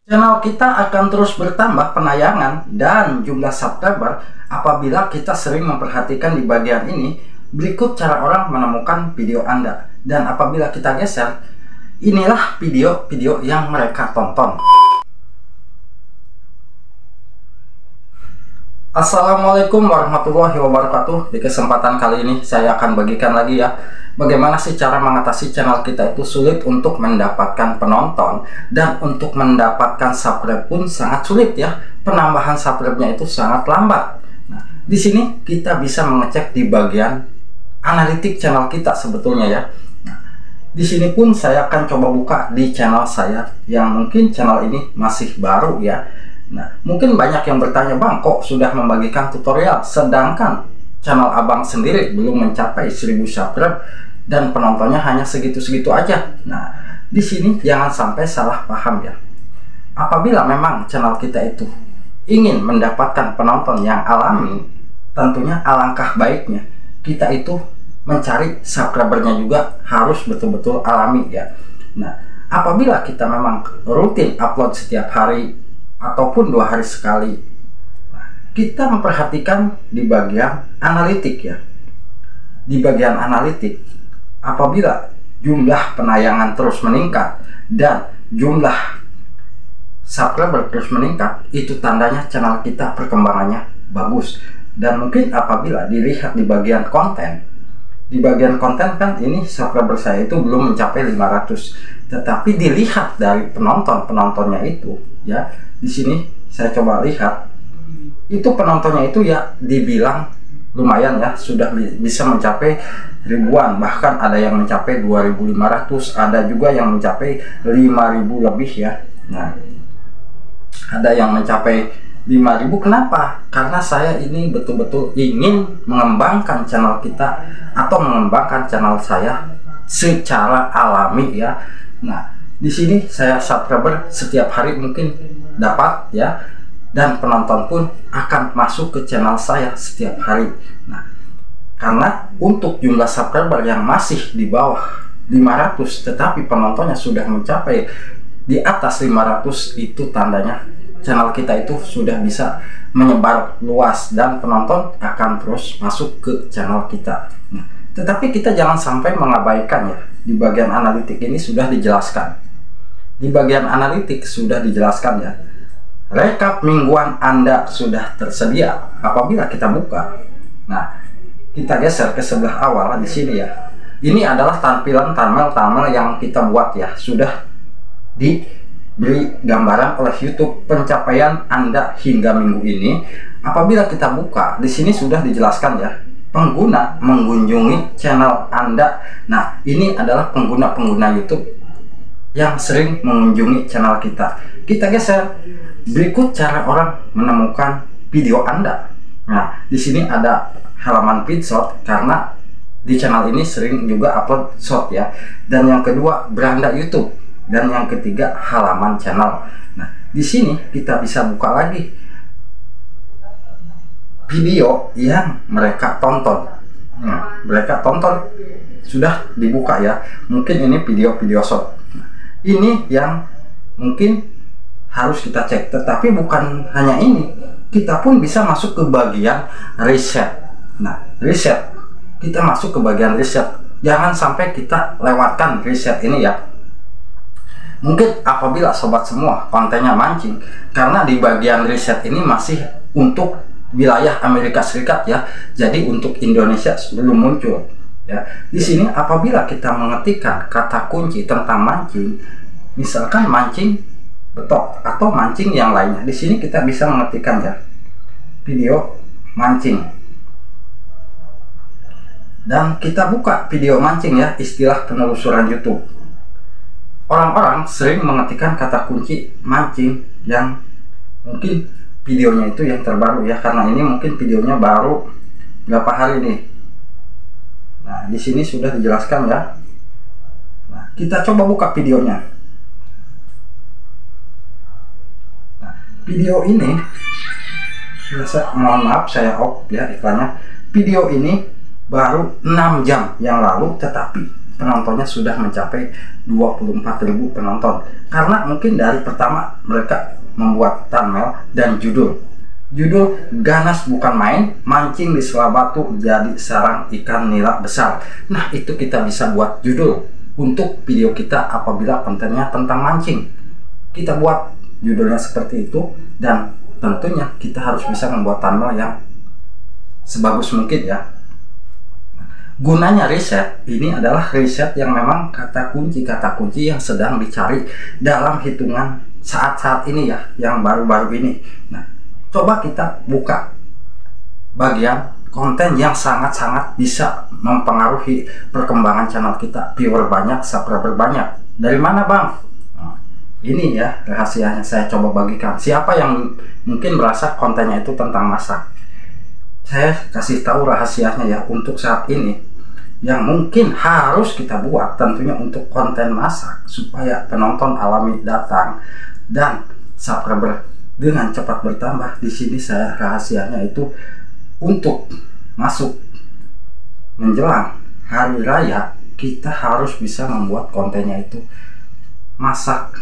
Channel kita akan terus bertambah penayangan dan jumlah subscriber apabila kita sering memperhatikan di bagian ini. Berikut cara orang menemukan video Anda. Dan apabila kita geser, inilah video-video yang mereka tonton. Assalamualaikum warahmatullahi wabarakatuh. Di kesempatan kali ini saya akan bagikan lagi ya, bagaimana sih cara mengatasi channel kita itu sulit untuk mendapatkan penonton, dan untuk mendapatkan subscribe pun sangat sulit ya. Penambahan subscribe-nya itu sangat lambat. Nah, di sini kita bisa mengecek di bagian analitik channel kita sebetulnya ya. Nah, di sini pun saya akan coba buka di channel saya yang mungkin channel ini masih baru ya. Nah, mungkin banyak yang bertanya, Bang, kok sudah membagikan tutorial sedangkan channel Abang sendiri belum mencapai 1000 subscribe dan penontonnya hanya segitu-segitu aja. Nah, di sini jangan sampai salah paham ya. Apabila memang channel kita itu ingin mendapatkan penonton yang alami, tentunya alangkah baiknya kita itu mencari subscribernya juga harus betul-betul alami ya. Nah, apabila kita memang rutin upload setiap hari ataupun 2 hari sekali, kita memperhatikan di bagian analitik ya. Di bagian analitik, apabila jumlah penayangan terus meningkat dan jumlah subscriber terus meningkat, itu tandanya channel kita perkembangannya bagus. Dan mungkin apabila dilihat di bagian konten, kan ini subscriber saya itu belum mencapai 500, tetapi dilihat dari penontonnya itu ya. Di sini saya coba lihat, itu penontonnya itu ya dibilang lumayan ya, sudah bisa mencapai ribuan, bahkan ada yang mencapai 2500, ada juga yang mencapai 5000 lebih ya. Nah, ada yang mencapai 5000. Kenapa? Karena saya ini betul-betul ingin mengembangkan channel kita atau mengembangkan channel saya secara alami ya. Nah, di sini saya subscriber setiap hari mungkin dapat ya, dan penonton pun akan masuk ke channel saya setiap hari. Nah, karena untuk jumlah subscriber yang masih di bawah 500 tetapi penontonnya sudah mencapai di atas 500, itu tandanya channel kita itu sudah bisa menyebar luas dan penonton akan terus masuk ke channel kita. Nah, tetapi kita jangan sampai mengabaikan ya. Di bagian analitik ini sudah dijelaskan. Di bagian analitik sudah dijelaskan ya. Rekap mingguan Anda sudah tersedia apabila kita buka. Nah, kita geser ke sebelah awal di sini ya. Ini adalah tampilan thumbnail yang kita buat ya. Sudah diberi gambaran oleh YouTube pencapaian Anda hingga minggu ini. Apabila kita buka, di sini sudah dijelaskan ya. Pengguna mengunjungi channel Anda. Nah, ini adalah pengguna-pengguna YouTube yang sering mengunjungi channel kita. Kita geser. Berikut cara orang menemukan video Anda. Nah, di sini ada halaman feed short karena di channel ini sering juga upload short ya. Dan yang kedua, beranda YouTube. Dan yang ketiga, halaman channel. Nah, di sini kita bisa buka lagi video yang mereka tonton. Nah, mereka tonton sudah dibuka ya. Mungkin ini video-video short. Nah, ini yang mungkin harus kita cek, tetapi bukan hanya ini, kita pun bisa masuk ke bagian riset. Nah, riset, kita masuk ke bagian riset. Jangan sampai kita lewatkan riset ini ya. Mungkin apabila sobat semua kontennya mancing, karena di bagian riset ini masih untuk wilayah Amerika Serikat ya, jadi untuk Indonesia belum muncul ya. Di sini apabila kita mengetikkan kata kunci tentang mancing, misalkan mancing betok atau mancing yang lainnya, di sini kita bisa mengetikkan ya video mancing, dan kita buka video mancing ya, istilah penelusuran YouTube. Orang-orang sering mengetikkan kata kunci mancing yang mungkin videonya itu yang terbaru ya, karena ini mungkin videonya baru berapa hari nih. Nah, di sini sudah dijelaskan ya. Nah, kita coba buka videonya. Video ini, mohon maaf saya off ya iklannya. Video ini baru 6 jam yang lalu, tetapi penontonnya sudah mencapai 24.000 penonton. Karena mungkin dari pertama mereka membuat thumbnail dan judul ganas bukan main, mancing di Sela Batu jadi sarang ikan nila besar. Nah, itu kita bisa buat judul untuk video kita apabila kontennya tentang mancing. Kita buat judulnya seperti itu, dan tentunya kita harus bisa membuat thumbnail yang sebagus mungkin ya. Gunanya riset ini adalah riset yang memang kata kunci yang sedang dicari dalam hitungan saat-saat ini ya, yang baru-baru ini. Nah, coba kita buka bagian konten yang sangat-sangat bisa mempengaruhi perkembangan channel kita, viewer banyak, subscriber banyak. Dari mana bang? Nah, ini ya rahasianya, saya coba bagikan. Siapa yang mungkin merasa kontennya itu tentang masak, saya kasih tahu rahasianya ya. Untuk saat ini yang mungkin harus kita buat tentunya untuk konten masak supaya penonton alami datang dan subscriber dengan cepat bertambah. Di sini saya rahasianya itu untuk masuk menjelang hari raya, kita harus bisa membuat kontennya itu masak.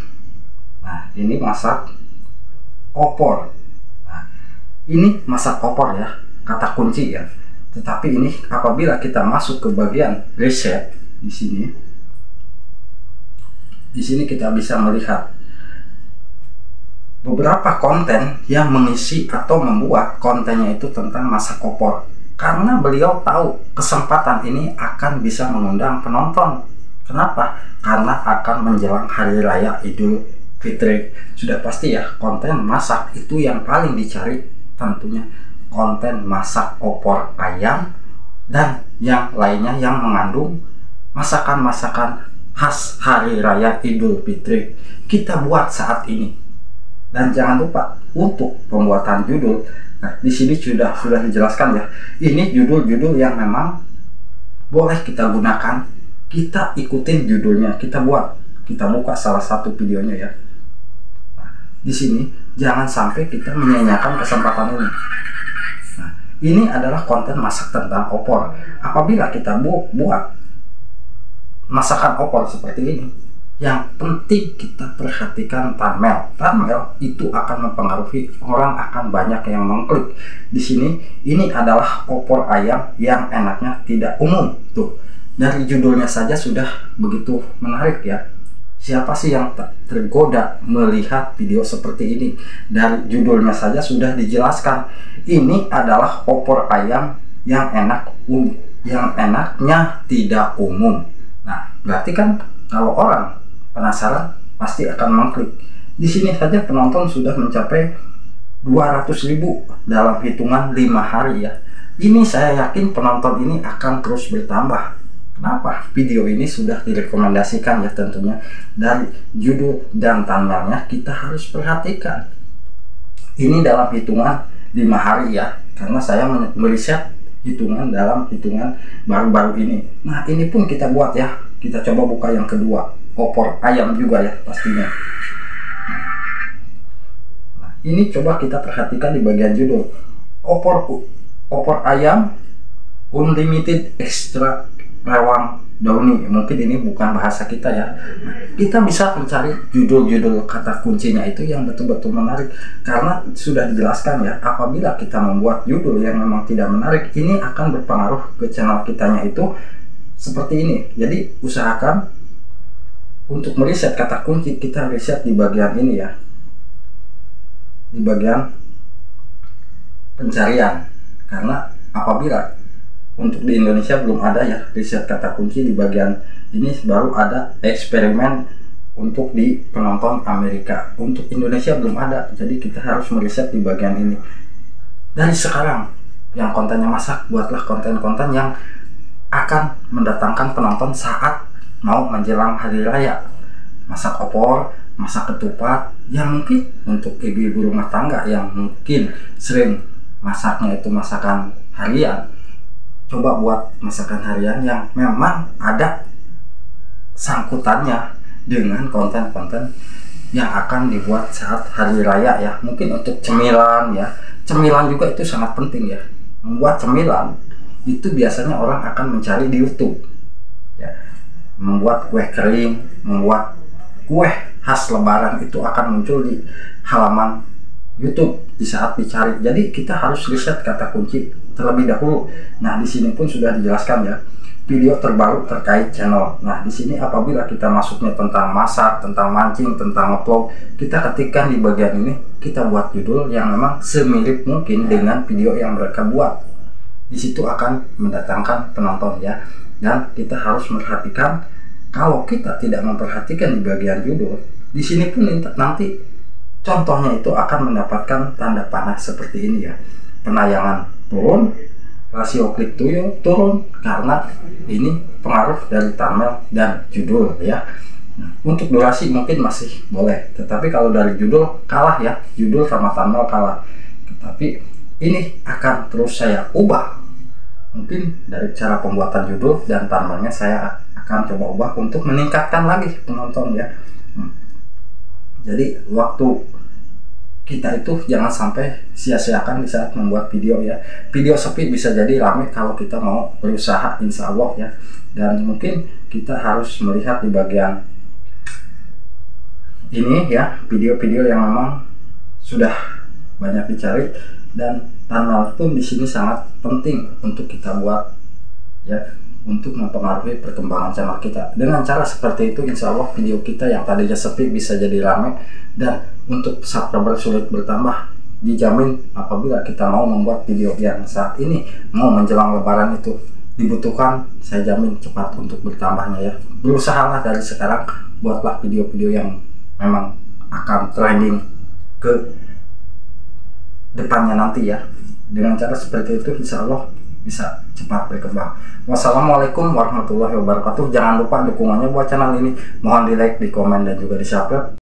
Nah, ini masak opor. Nah, ini masak opor ya, kata kunci ya. Tetapi ini apabila kita masuk ke bagian riset di sini kita bisa melihat beberapa konten yang mengisi atau membuat kontennya itu tentang masak opor, karena beliau tahu kesempatan ini akan bisa mengundang penonton. Kenapa? Karena akan menjelang hari raya Idul Fitri. Sudah pasti ya, konten masak itu yang paling dicari, tentunya konten masak opor ayam dan yang lainnya yang mengandung masakan-masakan khas hari raya Idul Fitri. Kita buat saat ini. Dan jangan lupa untuk pembuatan judul. Nah, di sini sudah dijelaskan ya. Ini judul-judul yang memang boleh kita gunakan. Kita ikutin judulnya, kita buat. Kita buka salah satu videonya ya. Nah, di sini jangan sampai kita menyanyiakan kesempatan ini. Nah, ini adalah konten masak tentang opor. Apabila kita buat masakan opor seperti ini, yang penting kita perhatikan thumbnail. Thumbnail itu akan mempengaruhi, orang akan banyak yang mengklik. Di sini ini adalah opor ayam yang enaknya tidak umum. Tuh, dari judulnya saja sudah begitu menarik ya. Siapa sih yang tergoda melihat video seperti ini? Dari judulnya saja sudah dijelaskan. Ini adalah opor ayam yang yang enaknya tidak umum. Nah, berarti kan kalau orang penasaran pasti akan mengklik. Di sini saja penonton sudah mencapai 200.000 dalam hitungan 5 hari ya. Ini saya yakin penonton ini akan terus bertambah. Kenapa? Video ini sudah direkomendasikan ya, tentunya dari judul dan thumbnailnya kita harus perhatikan. Ini dalam hitungan 5 hari ya, karena saya meriset hitungan dalam hitungan baru-baru ini. Nah, ini pun kita buat ya. Kita coba buka yang kedua, opor ayam juga ya pastinya. Nah, ini coba kita perhatikan di bagian judul, opor ayam unlimited extra rewang dauni. Mungkin ini bukan bahasa kita ya. Kita bisa mencari judul-judul kata kuncinya itu yang betul-betul menarik, karena sudah dijelaskan ya, apabila kita membuat judul yang memang tidak menarik, ini akan berpengaruh ke channel kitanya itu seperti ini. Jadi usahakan untuk meriset kata kunci, kita riset di bagian ini ya, di bagian pencarian. Karena apabila untuk di Indonesia belum ada ya riset kata kunci di bagian ini, baru ada eksperimen untuk di penonton Amerika. Untuk Indonesia belum ada, jadi kita harus meriset di bagian ini. Dari sekarang yang kontennya masak, buatlah konten-konten yang akan mendatangkan penonton saat mau menjelang hari raya. Masak opor, masak ketupat, yang mungkin untuk ibu-ibu rumah tangga yang mungkin sering masaknya itu masakan harian, coba buat masakan harian yang memang ada sangkutannya dengan konten-konten yang akan dibuat saat hari raya ya. Mungkin untuk cemilan ya, cemilan juga itu sangat penting ya. Membuat cemilan itu biasanya orang akan mencari di YouTube ya. membuat kue kering, membuat kue khas lebaran itu akan muncul di halaman YouTube di saat dicari. Jadi kita harus riset kata kunci terlebih dahulu. Nah, di sini pun sudah dijelaskan ya, video terbaru terkait channel. Nah, di sini apabila kita masuknya tentang masak, tentang mancing, tentang ngevlog, kita ketikkan di bagian ini, kita buat judul yang memang semirip mungkin dengan video yang mereka buat. Di situ akan mendatangkan penonton ya. Dan kita harus memperhatikan, kalau kita tidak memperhatikan di bagian judul, di sini pun nanti contohnya itu akan mendapatkan tanda panah seperti ini ya. Penayangan turun, rasio klik turun karena ini pengaruh dari thumbnail dan judul ya. Untuk durasi mungkin masih boleh, tetapi kalau dari judul kalah ya, judul sama thumbnail kalah. Tetapi ini akan terus saya ubah. Mungkin dari cara pembuatan judul dan thumbnailnya saya akan coba ubah untuk meningkatkan lagi penonton ya. Jadi waktu kita itu jangan sampai sia-siakan di saat membuat video ya. Video sepi bisa jadi rame kalau kita mau berusaha, insya Allah ya. Dan mungkin kita harus melihat di bagian ini ya, video-video yang memang sudah banyak dicari, dan thumbnail pun di sini sangat penting untuk kita buat ya, untuk mempengaruhi perkembangan channel kita. Dengan cara seperti itu, insya Allah video kita yang tadinya sepi bisa jadi ramai, dan untuk subscriber sulit bertambah. Dijamin apabila kita mau membuat video yang saat ini mau menjelang lebaran itu dibutuhkan, saya jamin cepat untuk bertambahnya ya. Berusahalah dari sekarang, buatlah video-video yang memang akan trending ke depannya nanti ya. Dengan cara seperti itu insya Allah bisa cepat berkembang. Wassalamualaikum warahmatullahi wabarakatuh. Jangan lupa dukungannya buat channel ini, mohon di like, di komen, dan juga di subscribe.